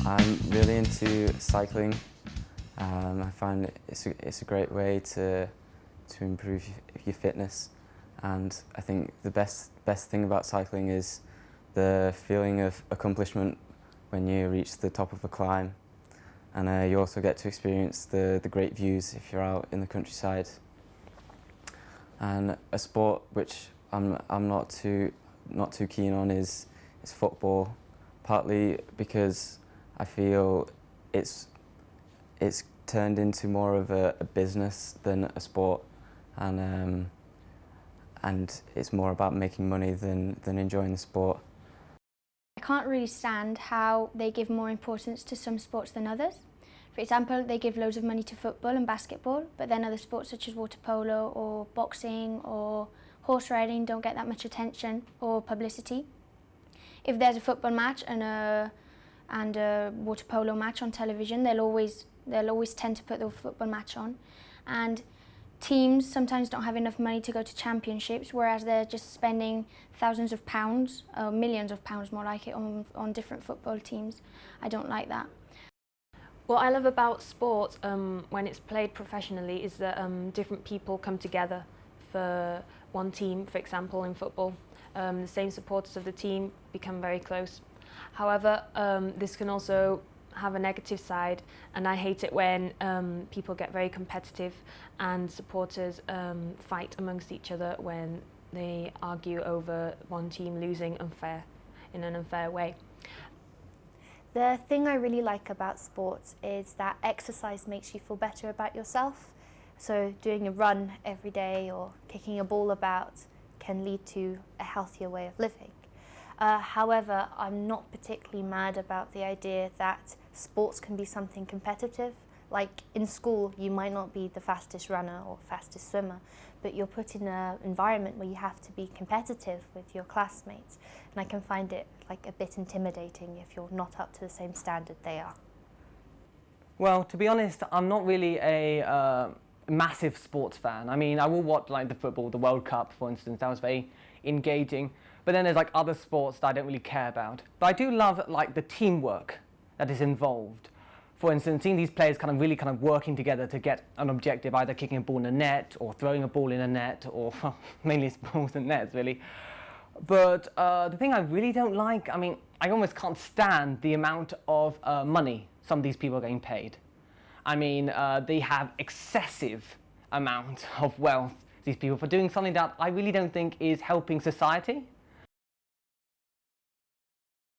I'm really into cycling. I find it's a great way to improve your fitness, and I think the best thing about cycling is the feeling of accomplishment when you reach the top of a climb, and you also get to experience the great views if you're out in the countryside. And a sport which I'm not too keen on is football, partly because I feel it's turned into more of a business than a sport, and it's more about making money than enjoying the sport. I can't really stand how they give more importance to some sports than others. For example, they give loads of money to football and basketball, but then other sports such as water polo or boxing or horse riding don't get that much attention or publicity. If there's a football match and a water polo match on television, they'll always tend to put the football match on. And teams sometimes don't have enough money to go to championships, whereas they're just spending thousands of pounds, millions of pounds more like it, on different football teams. I don't like that. What I love about sports when it's played professionally is that different people come together for one team. For example, in football, the same supporters of the team become very close. However, this can also have a negative side, and I hate it when people get very competitive and supporters fight amongst each other when they argue over one team losing in an unfair way. The thing I really like about sports is that exercise makes you feel better about yourself. So doing a run every day or kicking a ball about can lead to a healthier way of living. However, I'm not particularly mad about the idea that sports can be something competitive. Like in school, you might not be the fastest runner or fastest swimmer, but you're put in an environment where you have to be competitive with your classmates. And I can find it like a bit intimidating if you're not up to the same standard they are. Well, to be honest, I'm not really a massive sports fan. I mean, I will watch like the football, the World Cup, for instance. That was very engaging. But then there's like other sports that I don't really care about. But I do love like the teamwork that is involved. For instance, seeing these players really working together to get an objective, either kicking a ball in a net or throwing a ball in a net, or well, mainly balls and nets really. But the thing I really don't like, I mean, I almost can't stand the amount of money some of these people are getting paid. I mean, they have excessive amount of wealth, these people, for doing something that I really don't think is helping society.